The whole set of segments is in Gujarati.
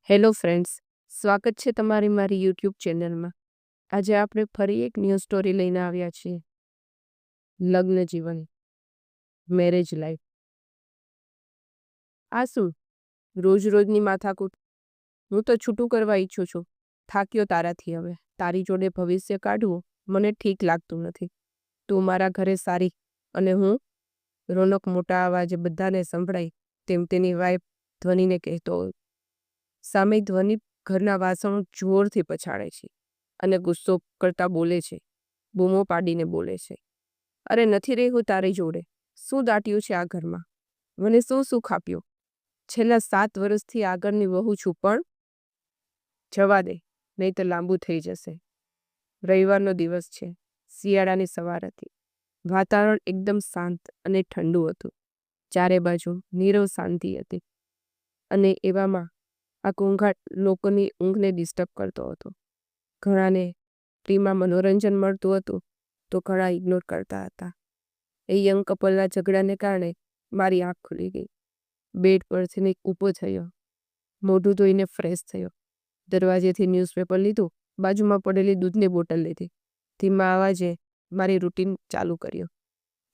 હેલો ફ્રેન્ડ્સ, સ્વાગત છે તમારી મારી યુટ્યુબ ચેનલમાં. આજે આપણે ફરી એક ન્યૂ સ્ટોરી લઈને આવ્યા છીએ. લગ્ન જીવન, મેરેજ લાઈફ. આ શું રોજ રોજની માથાકૂટ? હું તો છૂટું કરવા ઈચ્છું છું. થાક્યો તારાથી. હવે તારી જોડે ભવિષ્ય કાઢવું મને ઠીક લાગતું નથી. તું મારા ઘરે સારી અને હું? રોનક મોટા અવાજે બધાને સંભળાય તેમ તેની વાઈફ ધ્વનિને કહેતો હોય. સામે ધ્વનિ ઘરના વાસણો જોરથી પછાડે છે અને ગુસ્સો કરતા બોલે છે, બૂમો પાડીને બોલે છે. અરે નથી રહેવું તારી જોડે. શું દાટ્યું છે આ ઘરમાં? મને શું સુખ આપ્યું? છેલ્લા 7 વર્ષથી આગળની વહુ છું, પણ જવા દે, નહીં તો લાંબુ થઈ જશે. રવિવારનો દિવસ છે. શિયાળાની સવાર હતી. વાતાવરણ એકદમ શાંત અને ઠંડુ હતું. ચારે બાજુ નીરવ શાંતિ હતી અને એવામાં આ ઘોંઘાટ લોકોની ઊંઘને ડિસ્ટર્બ કરતો હતો. ઘણાને ફ્રીમાં મનોરંજન મળતું હતું તો ઘણા ઇગ્નોર કરતા હતા. એ યંગ કપલના ઝઘડાને કારણે મારી આંખ ખુલી ગઈ. બેડ પરથી ઊભો થયો, મોઢું ધોઈને ફ્રેશ થયો, દરવાજેથી ન્યૂઝપેપર લીધું, બાજુમાં પડેલી દૂધની બોટલ લીધી, ધીમા અવાજે મારી રૂટીન ચાલુ કર્યો.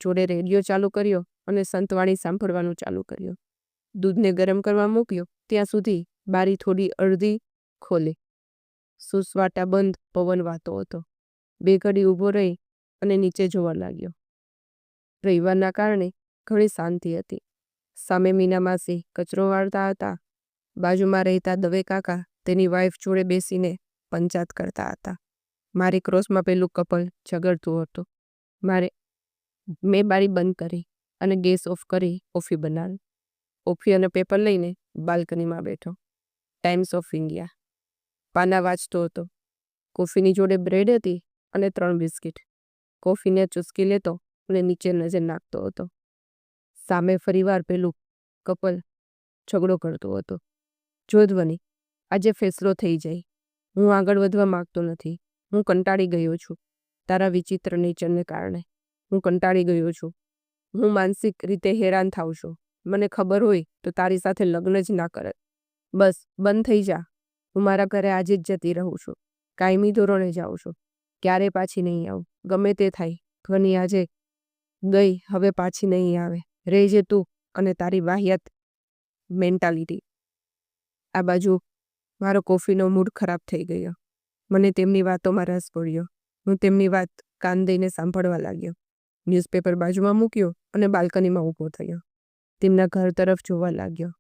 જોડે રેડિયો ચાલુ કર્યો અને સંતવાણી સાંભળવાનું ચાલુ કર્યું. દૂધને ગરમ કરવા મૂક્યું ત્યાં સુધી બારી થોડી અડધી ખોલી. સુસવાટા બંધ પવન વાતો હતો. 2 ઘડી ઊભો રહી અને નીચે જોવા લાગ્યો. રવિવારના કારણે ઘણી શાંતિ હતી. સામે મીના માસી કચરો વાળતા હતા. બાજુમાં રહેતા દવે કાકા તેની વાઈફ જોડે બેસીને પંચાત કરતા હતા. મારી ક્રોસમાં પેલું કપલ ઝઘડતું હતું. મેં બારી બંધ કરી અને ગેસ ઓફ કરી કોફી બનાવી. કોફી અને પેપર લઈને બાલ્કનીમાં બેઠો. ટાઈમ્સ ઓફ ઇન્ડિયા પાના વાંચતો હતો. કોફીની જોડે બ્રેડ હતી અને 3 બિસ્કિટ. કોફીને ચૂસકી લેતો અને નીચે નજર નાખતો હતો. સામે ફરીવાર પેલું કપલ ઝઘડો કરતો હતો. જો ધ્વનિ, આજે ફેસલો થઈ જાય. હું આગળ વધવા માંગતો નથી. હું કંટાળી ગયો છું તારા વિચિત્ર નેચરને કારણે. હું કંટાળી ગયો છું. હું માનસિક રીતે હેરાન થાઉં છું. મને ખબર હોય તો તારી સાથે લગ્ન જ ના કરત. બસ બંધ થઈ જા. હું મારા ઘરે આજે જ જતી રહું છું. કાયમી ધોરણે જાઉં છું. ક્યારે પાછી નહીં આવું. ગમે તે થાય. ધ્વનિ આજે ગઈ, હવે પાછી નહીં આવે. રહેજે તું અને તારી વાહિયાત મેન્ટાલિટી. આ બાજુ મારો કોફીનો મૂડ ખરાબ થઈ ગયો. મને તેમની વાતોમાં રસ પડ્યો. હું તેમની વાત કાન દઈને સાંભળવા લાગ્યો. ન્યૂઝપેપર બાજુમાં મૂક્યો અને બાલ્કનીમાં ઊભો થયો. તેમના ઘર તરફ જોવા લાગ્યો.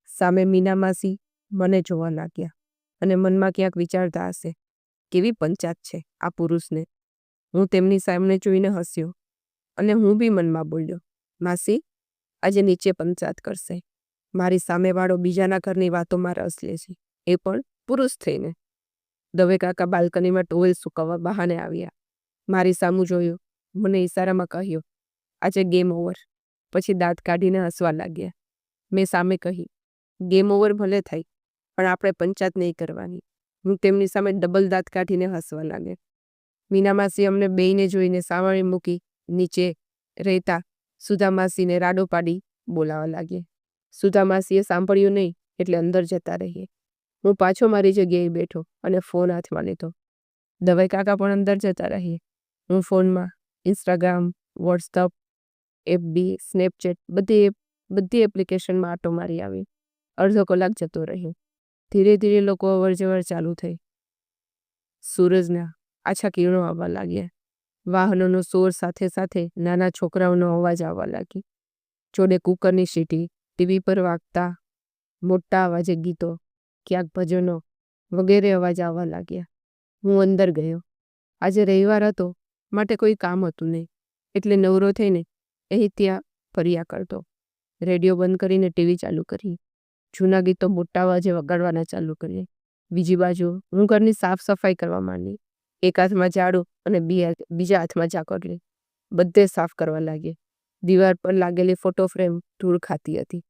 સામે મીના માસી મને જોવા લાગ્યા અને મનમાં ક્યાંક વિચારતા હશે, કેવી પંચાત છે આ પુરુષને. હું તેમની સામે જોઈને હસ્યો અને હું બી મનમાં બોલ્યો, માસી આજે નીચે પંચાત કરશે. મારી સામેવાળો બીજાના ઘરની વાતોમાં રસ લે છે, એ પણ પુરુષ થઈને. દવે કાકા બાલ્કનીમાં ટોવેલ સુકાવવા બહાને આવ્યા. મારી સામું જોયું, મને ઈશારામાં કહ્યું, આજે ગેમ ઓવર. પછી દાંત કાઢીને હસવા લાગ્યા. મેં સામે કહી, ગેમ ઓવર ભલે થાય, પણ આપણે પંચાત નહીં કરવાની. હું તેમની સામે ડબલ દાંત કાઢીને હસવા લાગ્યા. મીના માસી અમને બેયને જોઈને સાવરણી મૂકી નીચે રહેતા સુધા માસીને રાડો પાડી બોલાવા લાગે. સુધા માસીએ સાંભળ્યું નહીં એટલે અંદર જતા રહીએ. હું પાછો મારી જગ્યાએ બેઠો અને ફોન હાથમાં લીધો. દવે કાકા પણ અંદર જતા રહીએ. હું ફોનમાં ઇન્સ્ટાગ્રામ, વોટ્સઅપ, FB, સ્નેપચેટ બધી એપ્લિકેશનમાં આટો મારી આવી. અડધો કલાક જતો રહ્યો. ધીરે ધીરે લોકો અવર જવર ચાલુ થઈ. સૂરજના આછા કિરણો આવવા લાગ્યા. વાહનોનો શોર સાથે સાથે નાના છોકરાઓનો અવાજ આવવા લાગી. જોડે કુકરની સીટી, ટીવી પર વાગતા મોટા અવાજે ગીતો, ક્યાંક ભજનો વગેરે અવાજ આવવા લાગ્યા. હું અંદર ગયો. આજે રવિવાર હતો માટે કોઈ કામ હતું નહીં એટલે નવરો થઈને અહીં ત્યાં ફર્યા કરતો. રેડિયો બંધ કરીને ટીવી ચાલુ કરી. જૂના ગીતો મોટા અવાજે વગાડવાના ચાલુ કરીએ. બીજી બાજુ હું ઘરની સાફ સફાઈ કરવા માંડી. એક હાથમાં ઝાડુ અને બીજા હાથમાં ઝાકળ બધે સાફ કરવા લાગી. દીવાલ પર લાગેલી ફોટો ફ્રેમ ધૂળ ખાતી હતી.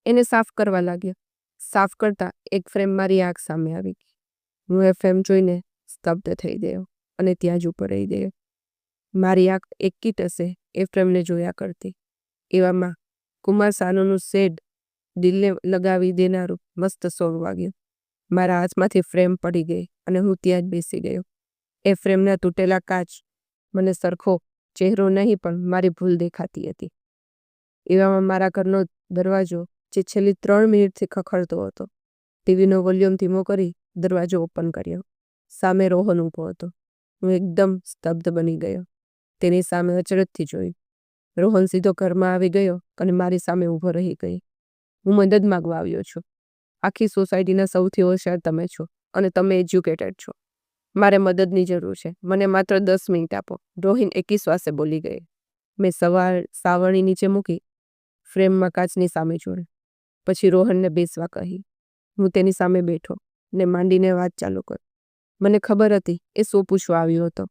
એને સાફ કરવા લાગ્યો. સાફ કરતા એક ફ્રેમ મારી આંખ સામે આવી ગઈ. હું એ ફ્રેમ જોઈને સ્તબ્ધ થઈ ગયો અને ત્યાં જ ઊભો રહી ગયો. મારી આંખ એક હશે એ ફ્રેમને જોયા કરતી. એવામાં કુમાર સાનુનું શેડ દિલને લગાવી દેનારું મસ્ત સોંગ વાગ્યું. મારા હાથમાંથી ફ્રેમ પડી ગઈ અને હું ત્યાં જ બેસી ગયો. એ ફ્રેમના તૂટેલા કાચ મને સરખો ચહેરો નહીં પણ મારી ભૂલ દેખાતી હતી. એવામાં મારા ઘરનો દરવાજો જે છેલ્લી 3 મિનિટથી ખખડતો હતો, ટીવીનો વોલ્યુમ ધીમો કરી દરવાજો ઓપન કર્યો. સામે રોહન ઊભો હતો. હું એકદમ સ્તબ્ધ બની ગયો. તેની સામે અચરજથી જોયું. રોહન સીધો ઘરમાં આવી ગયો અને મારી સામે ઊભો રહી ગઈ. હું મદદ માંગવા આવ્યો છું. આખી સોસાયટીના સૌથી હોશિયાર તમે છો અને તમે એજ્યુકેટેડ છો. મારે મદદની જરૂર છે. મને માત્ર 10 મિનિટ આપો, રોહિન એકી શ્વાસે બોલી ગઈ. મેં સાવરણી નીચે મૂકી ફ્રેમમાં કાચની સામે જોયું. પછી રોહનને બેસવા કહી. હું તેની સામે બેઠો ને માંડીને વાત ચાલુ કરી. મને ખબર હતી એ શું પૂછવા આવ્યો હતો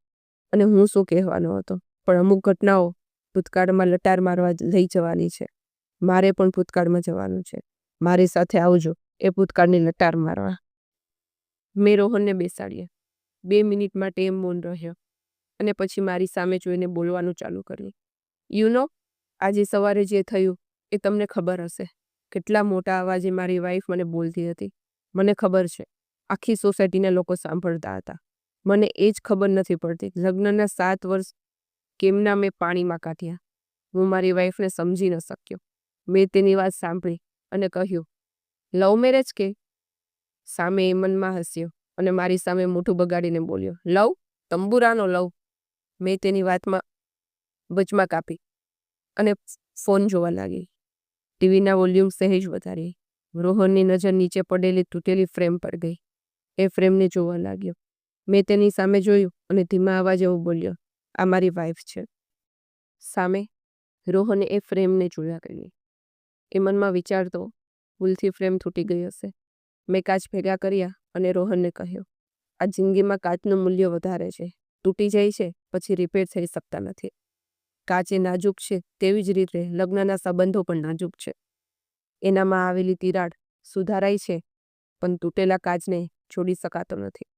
અને હું શું કહેવાનો હતો, પણ અમુક ઘટનાઓ ભૂતકાળમાં લટાર મારવા લઈ જવાની છે. મારે પણ ભૂતકાળમાં જવાનું છે. મારી સાથે આવજો એ ભૂતકાળની લટાર મારવા. મેં રોહનને બેસાડ્યા. 2 મિનિટ માટે એમ મૌન રહ્યો અને પછી મારી સામે જોઈને બોલવાનું ચાલુ કર્યું. યુ નો, આજે સવારે જે થયું એ તમને ખબર હશે. કેટલા મોટા અવાજે મારી વાઈફ મને બોલતી હતી. મને ખબર છે, આખી સોસાયટીના લોકો સાંભળતા હતા. મને એ જ ખબર નથી પડતી લગ્નના 7 વર્ષ કેમના મેં પાણીમાં કાઢ્યા. હું મારી વાઈફને સમજી ન શક્યો. મેં તેની વાત સાંભળી અને કહ્યું, લવ મેરેજ કે? સામે એ મનમાં હસ્યો અને મારી સામે મોઢું બગાડીને બોલ્યો, લવ? તંબુરાનો લવ? મેં તેની વાતમાં વચમાં કાપી અને ફોન જોવા લાગી. ટીવીના વોલ્યુમ સહેજ વધારી. રોહનની નજર નીચે પડેલી તૂટેલી ફ્રેમ પર ગઈ. એ ફ્રેમને જોવા લાગ્યો. મેં તેની સામે જોયું અને ધીમા અવાજે હું બોલ્યો, આ મારી વાઈફ છે. સામે રોહને એ ફ્રેમને જોયા કરી. એ મનમાં વિચારતો, ભૂલથી ફ્રેમ તૂટી ગઈ હશે. મેં કાચ ભેગા કર્યા અને રોહનને કહ્યું, આ જિંદગીમાં કાચનું મૂલ્ય વધારે છે. તૂટી જાય છે પછી રિપેર થઈ શકતા નથી. કાચ એ નાજુક છે, તેવી જ રીતે લગ્નના સંબંધો પણ નાજુક છે. એનામાં આવેલી તિરાડ સુધારાય છે પણ તૂટેલા કાચને છોડી શકાતો નથી.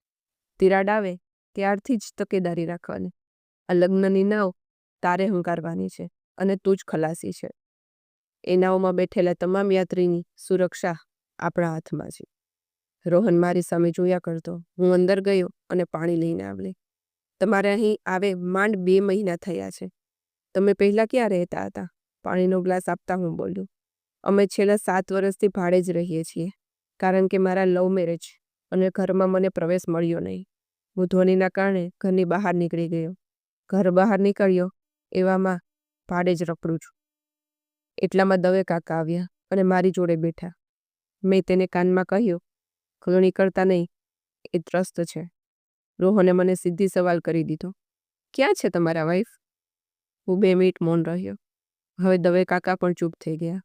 તિરાડ આવે ત્યારથી જ તકેદારી રાખવાની. આ લગ્નની નાવ તારે હંકારવાની છે અને તું જ ખલાસી છે. એ નાવમાં બેઠેલા તમામ યાત્રીની સુરક્ષા આપણા હાથમાં છે. રોહન મારી સામે જોયા કરતો. હું અંદર ગયો અને પાણી લઈને આવી. તમારે અહીં આવે માંડ 2 મહિના થયા છે. તમે પહેલાં ક્યાં રહેતા હતા? પાણીનો ગ્લાસ આપતા હું બોલ્યું. અમે છેલ્લા 7 વર્ષથી ભાડે જ રહીએ છીએ, કારણ કે મારા લવ મેરેજ અને ઘરમાં મને પ્રવેશ મળ્યો નહીં. હું ધ્વનિના કારણે ઘરની બહાર નીકળી ગયો. ઘર બહાર નીકળ્યો એવામાં ભાડે જ રખડું છું. એટલામાં દવે કાકા આવ્યા અને મારી જોડે બેઠા. મેં તેને કાનમાં કહ્યું, ઘણી કરતા નહીં, એ ત્રસ્ત છે. રોહને મને સીધી સવાલ કરી દીધો, ક્યાં છે તમારા વાઈફ? હું 2 મિનિટ મૌન રહ્યો. હવે દવે કાકા પણ ચૂપ થઈ ગયા.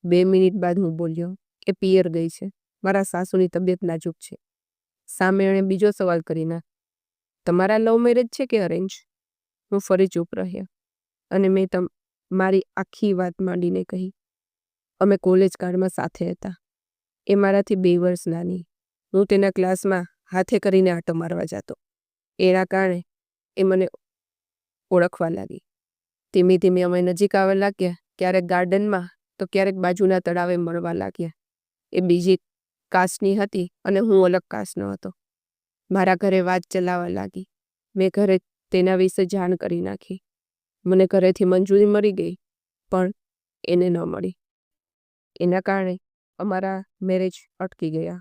2 મિનિટ બાદ હું બોલ્યો, એ પિયર ગઈ છે. મારા સાસુની તબિયત નાજુક છે. સામે એણે બીજો સવાલ કરી નાખ, તમારા લવ મેરેજ છે કે અરેન્જ? હું ફરી ચૂપ રહ્યો અને મેં મારી આખી વાત માંડીને કહી, અમે કોલેજ કાળમાં સાથે હતા. એ મારાથી 2 વર્ષ નાની. હું તેના ક્લાસમાં હાથે કરીને આંટો મારવા જતો. એના કારણે એ મને ઓળખવા લાગી. ધીમે ધીમે અમે નજીક આવવા લાગ્યા. ક્યારેક ગાર્ડનમાં તો ક્યારેક બાજુના તળાવે મળવા લાગ્યા. એ બીજી કાસ્ટની હતી અને હું અલગ કાસ્ટનો હતો. મારા ઘરે વાત ચલાવવા લાગી. મેં ઘરે તેના વિશે જાણ કરી નાખી. મને ઘરેથી મંજૂરી મળી ગઈ પણ એને ન મળી. એના કારણે અમારા મેરેજ અટકી ગયા.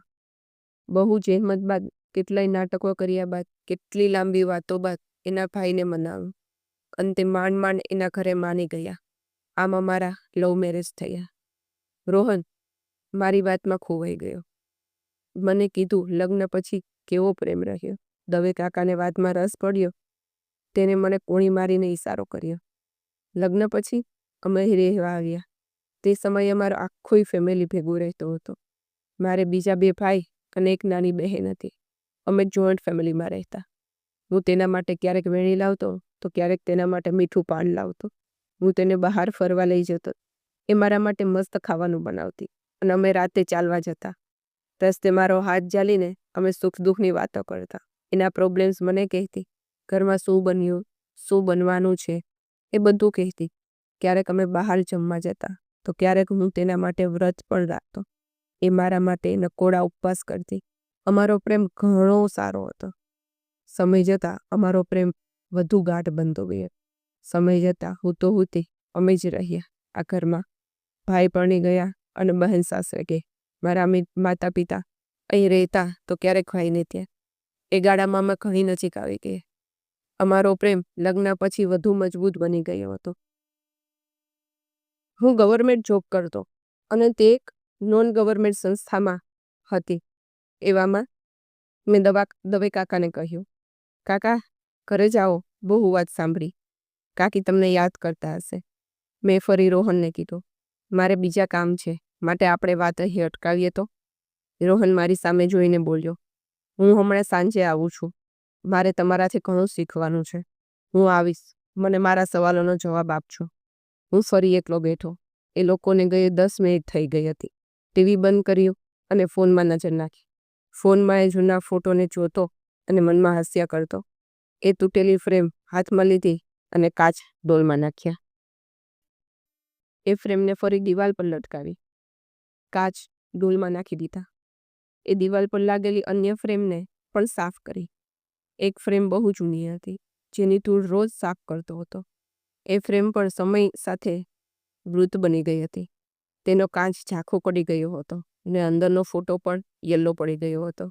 બહુ જહેમત બાદ, કેટલાય નાટકો કર્યા બાદ, કેટલી લાંબી વાતો બાદ એના ભાઈને મનાવ્યું. અંતે માંડ માંડ એના ઘરે માની ગયા. આમ અમારા લવ મેરેજ થયા. રોહન મારી વાતમાં ખોવાઈ ગયો. મને કીધું, લગ્ન પછી કેવો પ્રેમ રહ્યો? દવે કાકાને વાતમાં રસ પડ્યો. તેને મને કોણી મારીને ઈશારો કર્યો. લગ્ન પછી અમે રહેવા આવ્યા. તે સમયે અમારો આખોય ફેમિલી ભેગું રહેતો હતો. મારે બીજા 2 ભાઈ અને એક નાની બહેન હતી. અમે જોઈન્ટ ફેમિલીમાં રહેતા. હું તેના માટે ક્યારેક વેણી લાવતો તો ક્યારેક તેના માટે મીઠું પાન લાવતો. હું તેને બહાર ફરવા લઈ જતો. એ મારા માટે મસ્ત ખાવાનું બનાવતી અને અમે રાતે ચાલવા જતા. રસ્તે મારો હાથ ઝાલીને અમે સુખ દુઃખની વાતો કરતા. એના પ્રોબ્લેમ્સ મને કહેતી. ઘરમાં શું બન્યું, શું બનવાનું છે, એ બધું કહેતી. ક્યારેક અમે બહાર જમવા જતા. તો ક્યારેક હું તેના માટે વ્રત પણ રાખતો. એ મારા માટે નકોડા ઉપવાસ કરતી. અમારો પ્રેમ ઘણો સારો હતો. સમય જતાં અમારો પ્રેમ વધુ ગાઢ બનતો ગયો. સમય જતાં હું અમે જ રહ્યા આ ઘરમાં. ભાઈ પરણી ગયા અને બહેન સાસરે ગઈ. મારા માતા પિતા અહીં રહેતા તો ક્યારેક ભાઈને ત્યાં. એ ગાળામાં અમે ઘણી નજીક આવી ગયા. અમારો પ્રેમ લગ્ન પછી વધુ મજબૂત બની ગયો હતો. હું ગવર્મેન્ટ જોબ કરતો અને તે એક નોન ગવર્મેન્ટ સંસ્થામાં હતી. એવામાં મેં દવે કાકાને કહ્યું, કાકા ઘરે જાઓ, બહુ વાત સાંભળી. કાકી તમને યાદ કરતા હશે. મેં ફરી રોહનને કીધું, મારે બીજા કામ છે, માટે આપણે વાત અહીં અટકાવીએ તો. રોહન મારી સામે જોઈને બોલ્યો, હું હમણાં સાંજે આવું છું. મારે તમારાથી ઘણું શીખવાનું છે. હું આવીશ, મને મારા સવાલોનો જવાબ આપજો. હું ફરી એકલો બેઠો. એ લોકોને ગયે 10 મિનિટ થઈ ગઈ હતી. ટીવી બંધ કર્યું અને ફોનમાં નજર નાખી. ફોનમાં એ જૂના ફોટોને જોતો અને મનમાં હાસ્યા કરતો. એ તૂટેલી ફ્રેમ હાથમાં લીધી અને કાચ ડોલમાં નાખ્યા. એ ફ્રેમને ફરી દિવાલ પર લટકાવી. કાચ ડોલમાં નાખી દીધા. એ દિવાલ પર લાગેલી અન્ય ફ્રેમને પણ સાફ કરી. એક ફ્રેમ બહુ જૂની હતી, જેની ધૂળ રોજ સાફ કરતો હતો. એ ફ્રેમ પણ સમય સાથે વૃદ્ધ બની ગઈ હતી. તેનો કાચ ઝાંખો પડી ગયો હતો અને અંદરનો ફોટો પણ યલો પડી ગયો હતો.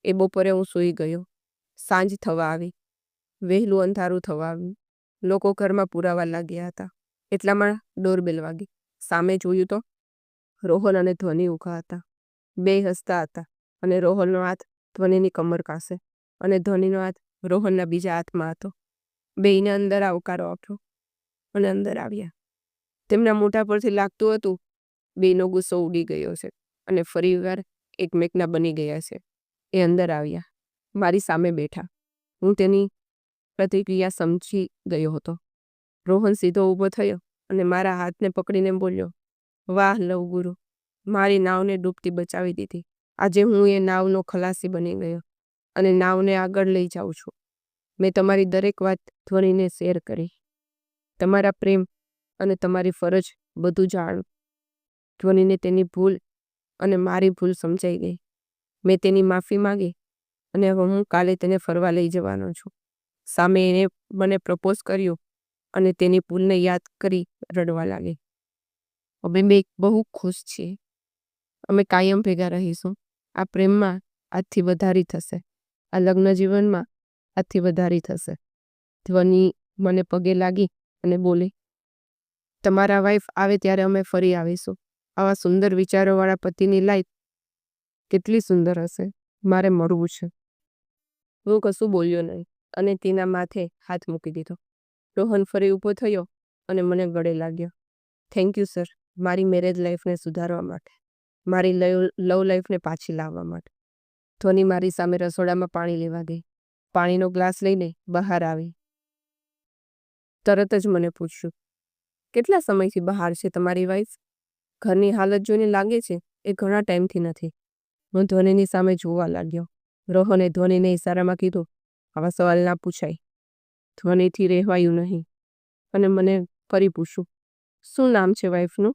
એ બપોરે હું સૂઈ ગયો. સાંજ થવા આવી. વહેલું અંધારું થવા આવ્યું. લોકો ઘરમાં પુરાવા લાગ્યા હતા. એટલામાં ડોરબેલ વાગી. સામે જોયું તો રોહન અને ધ્વનિ ઊભા હતા. બે હસતા હતા અને રોહનનો હાથ ધ્વનિની કમર પાસે અને ધ્વનિનો હાથ રોહનના બીજા હાથમાં હતો. બેયને અંદર આવકારો આપ્યો અને અંદર આવ્યા. તેમના મોઢા પરથી લાગતું હતું બેયનો ગુસ્સો ઉડી ગયો છે અને ફરીવાર એકમેકના બની ગયા છે. એ અંદર આવ્યા. મારી સામે બેઠા. હું તેની પ્રતિક્રિયા સમજી ગયો હતો. રોહન સીધો ઊભો થયો અને મારા હાથને પકડીને બોલ્યો, વાહ લવગુરુ, મારી નાવને ડૂબતી બચાવી દીધી. આજે હું એ નાવનો ખલાસી બની ગયો અને નાવને આગળ લઈ જાઉં છું. મેં તમારી દરેક વાત ધ્વનિને શેર કરી. તમારા પ્રેમ અને તમારી ફરજ બધું જાણ્યું. ધ્વનિને તેની ભૂલ અને મારી ભૂલ સમજાઈ ગઈ. મેં તેની માફી માંગી અને હવે હું કાલે તેને ફરવા લઈ જવાનો છું. સામે એને મને પ્રપોઝ કર્યું અને તેની ભૂલને યાદ કરી રડવા લાગી. અમે બે બહુ ખુશ છીએ. અમે કાયમ ભેગા રહીશું. આ પ્રેમમાં આજથી વધારી થશે. આ લગ્ન જીવનમાં આજથી વધારી થશે. ધ્વનિ મને પગે લાગી અને બોલી, તમારા વાઈફ આવે ત્યારે અમે ફરી આવીશું. આવા સુંદર વિચારોવાળા પતિની લાઈફ કેટલી સુંદર હશે. મારે મળવું છે. હું કશું બોલ્યો નહીં અને તેના માથે હાથ મૂકી દીધો. રોહન ફરી ઊભો થયો અને મને ગળે લાગ્યો. થેન્ક યુ સર, મારી મેરેજ લાઈફને સુધારવા માટે, મારી લવ લાઈફને પાછી લાવવા માટે. ધ્વનિ મારી સામે રસોડામાં પાણી લેવા ગઈ. પાણીનો ગ્લાસ લઈને બહાર આવી. તરત જ મને પૂછ્યું, કેટલા સમયથી બહાર છે તમારી વાઈફ? ઘરની હાલત જોઈને લાગે છે એ ઘણા ટાઈમથી નથી. હું ધ્વનિની સામે જોવા લાગ્યો. રોહને ધ્વનિને ઇશારામાં કીધું, આવા સવાલ ના પૂછાય. ધ્વનિથી રહેવાયું નહીં અને મને ફરી પૂછ્યું, શું નામ છે વાઈફનું?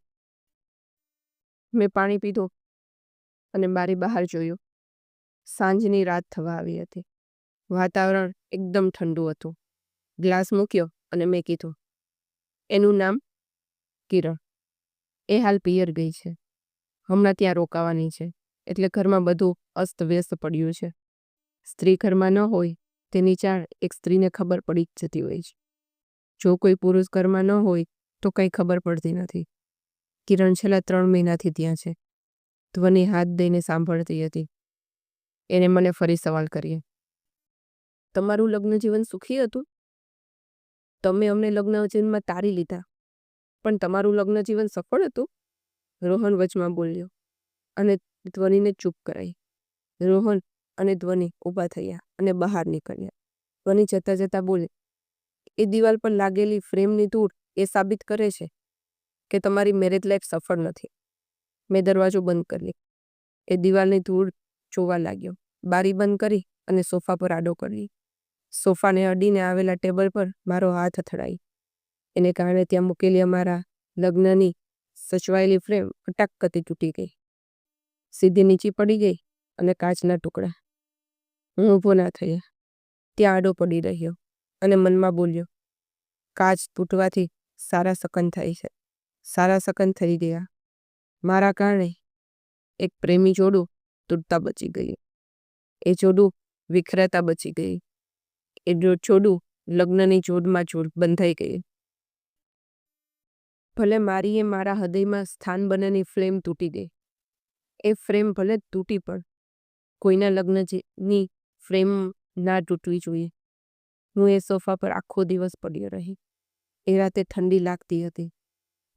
મેં પાણી પીધું અને બારી બહાર જોયું. સાંજની રાત થવા આવી હતી. વાતાવરણ એકદમ ઠંડુ હતું. ગ્લાસ મૂક્યો અને મેં કીધું, એનું નામ કિરણ. એ હાલ પિયર ગઈ છે. હમણાં ત્યાં રોકાવાની છે. એટલે ઘરમાં બધું અસ્તવ્યસ્ત પડ્યું છે. સ્ત્રી ઘરમાં ન હોય તેની ચાળ એક સ્ત્રીને ખબર પડી જ જતી હોય છે. જો કોઈ પુરુષ ઘરમાં ન હોય તો કંઈ ખબર પડતી નથી. કિરણ છેલ્લા 3 મહિનાથી ત્યાં છે. ધ્વનિ હાથ દઈને સાંભળતી હતી. એને મને ફરી સવાલ કર્યો, તમારું લગ્ન જીવન સુખી હતું? તમે અમને લગ્ન જીવનમાં તારી લીધા, પણ તમારું લગ્ન જીવન સફળ હતું? રોહન વચમાં બોલ્યો અને ધ્વનિને ચૂપ કરાઈ. રોહન અને ધ્વનિ ઊભા થયા અને બહાર નીકળ્યા. ધ્વનિ જતાં જતાં બોલે, એ દિવાલ પર લાગેલી ફ્રેમની ધૂળ એ સાબિત કરે છે કે તમારી મેરેજ લાઈફ સફળ નથી. મેં દરવાજો બંધ કરી. એ દિવાલની ધૂળ જોવા લાગ્યો. બારી બંધ કરી અને સોફા પર આડો કરી. સોફાને અડીને આવેલા ટેબલ પર મારો હાથ અથડાઈ. એને કારણે ત્યાં મૂકેલી અમારા લગ્નની સચવાયેલી ફ્રેમ અટાકતી તૂટી ગઈ, સીધી નીચે પડી ગઈ અને કાચના ટુકડા. હું ઊભો ના થયો, ત્યાં આડો પડી રહ્યો અને મનમાં બોલ્યો, કાચ તૂટવાથી સારા સકન થાય છે. સારા સકન થઈ ગયા. મારા કારણે એક પ્રેમી જોડું તૂટતા બચી ગયું. એ જોડું વિખરાતા બચી ગયું. એ જોડું લગ્નની જોડમાં જોડ બંધાઈ ગયું. ભલે મારી એ મારા હૃદયમાં સ્થાન બનેની ફ્લેમ તૂટી ગઈ. એ ફ્રેમ ભલે તૂટી, પણ કોઈના લગ્નની ફ્રેમ ના તૂટવી જોઈએ. હું એ સોફા પર આખો દિવસ પડ્યો રહી. એ રાતે ઠંડી લાગતી હતી,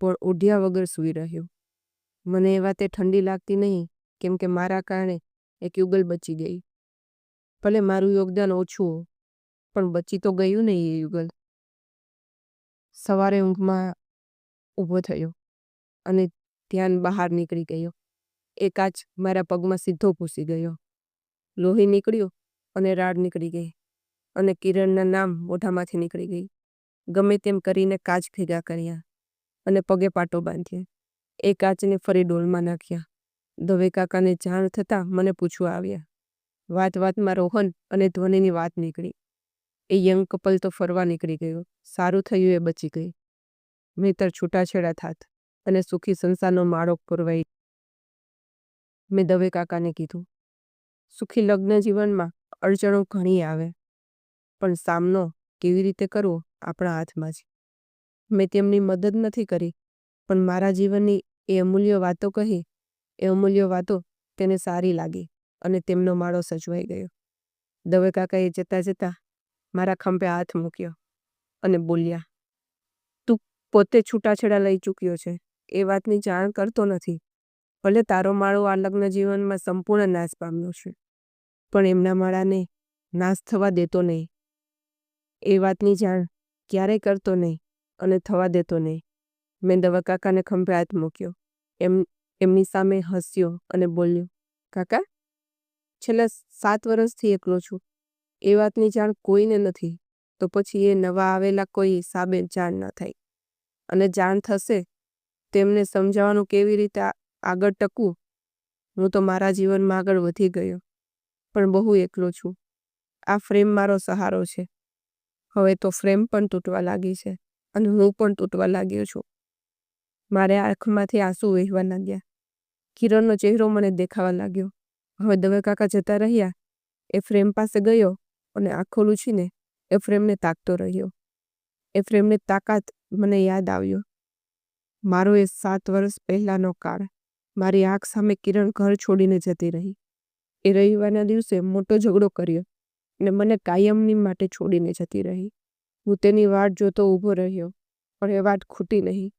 પણ ઓઢ્યા વગર સૂઈ રહ્યો. મને એ વાતે ઠંડી લાગતી નહીં, કેમ કે મારા કારણે એક યુગલ બચી ગઈ. ભલે મારું યોગદાન ઓછું, પણ બચી તો ગયું નહીં એ યુગલ. સવારે ઊંઘમાં ઊભો થયો અને ધ્યાન બહાર નીકળી ગયો. એ કાચ મારા પગમાં સીધો ઘૂસી ગયો. લોહી નીકળ્યું અને રાડ નીકળી ગઈ અને કિરણના નામ મોઢામાંથી નીકળી ગઈ. ગમે તેમ કરીને કાચ ભેગા કર્યા અને પગે પાટો બાંધ્યો. એ કાચને ફરી ડોલમાં નાખ્યા. દવે કાકાને જાણ થતાં મને પૂછવા આવ્યા. વાત વાતમાં રોહન અને ધ્વનિની વાત નીકળી. એ યંગ કપલ તો ફરવા નીકળી ગયો. સારું થયું એ બચી ગઈ. નહીંતર છૂટાછેડા થાત અને સુખી સંસારનો માળો પુરવાઈ. મેં દવે કાકાને કીધું, સુખી લગ્ન જીવનમાં અડચણો ઘણી આવે, પણ સામનો કેવી રીતે કરવો આપણા હાથમાં છે. મેં તેમની મદદ નથી કરી, પણ મારા જીવનની એ અમૂલ્ય વાતો કહી. એ અમૂલ્ય વાતો તેને સારી લાગી અને તેમનો માળો સચવાઈ ગયો. દવે કાકાએ જતાં જતાં મારા ખંભે હાથ મૂક્યો અને બોલ્યા, તું પોતે છૂટાછેડા લઈ ચૂક્યો છે, એ વાતની જાણ કરતો નથી. ભલે તારો માળો આ લગ્ન જીવનમાં સંપૂર્ણ નાશ પામ્યો છે, પણ એમના માળાને નાશ થવા દેતો નહીં. એ વાતની જાણ ક્યારેય કરતો નહીં અને થવા દેતો નહીં. મેં દવે કાકાને ખંભે હાથ મૂક્યો. એમની સામે હસ્યો અને બોલ્યો, કાકા, છેલ્લા 7 વર્ષથી એકલો છું. એ વાતની જાણ કોઈને નથી, તો પછી એ નવા આવેલા કોઈ હિસાબે જાણ ન થાય, અને જાણ થશે તેમને સમજાવવાનું કેવી રીતે આગળ ટકવું. હું તો મારા જીવનમાં આગળ વધી ગયો, પણ બહુ એકલો છું. આ ફ્રેમ મારો સહારો છે. હવે તો ફ્રેમ પણ તૂટવા લાગી છે અને હું પણ તૂટવા લાગ્યો છું. મારે આંખમાંથી આંસુ વહેવા લાગ્યા. કિરણનો ચહેરો મને દેખાવા લાગ્યો. હવે દવે કાકા જતા રહ્યા. એ ફ્રેમ પાસે ગયો અને આંખો લૂછીને એ ફ્રેમને તાકતો રહ્યો. એ ફ્રેમને તાકાત મને યાદ આવ્યો. મારો એ 7 વર્ષ પહેલાંનો કાળ. મારી આંખ સામે કિરણ ઘર છોડીને જતી રહી. એ રવિવારના દિવસે મોટો ઝઘડો કર્યો અને મને કાયમની માટે છોડીને જતી રહી. હું તેની વાટ જોતો ઊભો રહ્યો, પણ એ વાટ ખૂટી નહીં.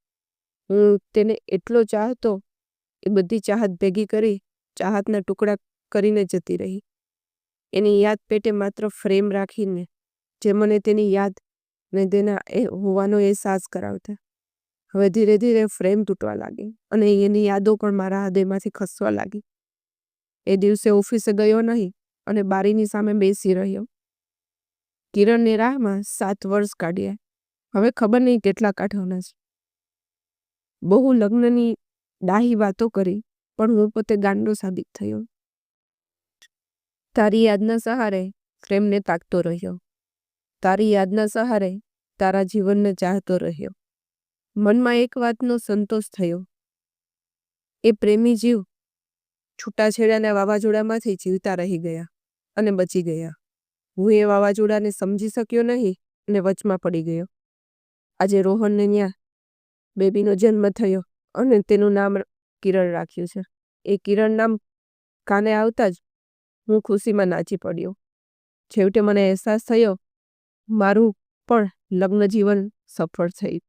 હું તેને એટલો ચાહતો, એ બધી ચાહત ભેગી કરી ચાહતના ટુકડા કરીને જતી રહી. એની યાદ પેટે માત્ર ફ્રેમ રાખીને, જે મને તેની યાદ ને તેના હોવાનો અહેસાસ કરાવતા. હવે ધીરે ધીરે ફ્રેમ તૂટવા લાગી અને એની યાદો પણ મારા હૃદયમાંથી ખસવા લાગી. એ દિવસે ઓફિસે ગયો નહીં અને બારીની સામે બેસી રહ્યો. કિરણની રાહમાં 7 વર્ષ કાઢ્યા. હવે ખબર નહીં કેટલા કાઢવાના છે. બહુ લગ્નની ડાહી વાતો કરી, પણ હું પોતે ગાંડો સાબિત થયો. તારી યાદના સહારે ફ્રેમને તાકતો રહ્યો. તારી યાદના સહારે તારા જીવનને ચાહતો રહ્યો. મનમાં એક વાતનો સંતોષ થયો. એ પ્રેમી જીવ છૂટાછેડાના વાવાઝોડામાંથી જીવતા રહી ગયા અને બચી ગયા. હું એ વાવાઝોડાને સમજી શક્યો નહીં અને વચમાં પડી ગયો. આજે રોહનને ત્યાં બેબીનો જન્મ થયો અને તેનું નામ કિરણ રાખ્યું છે. એ કિરણ નામ કાને આવતા જ હું ખુશીમાં નાચી પડ્યો. છેવટે મને અહેસાસ થયો, મારું પણ લગ્ન જીવન સફળ થયું.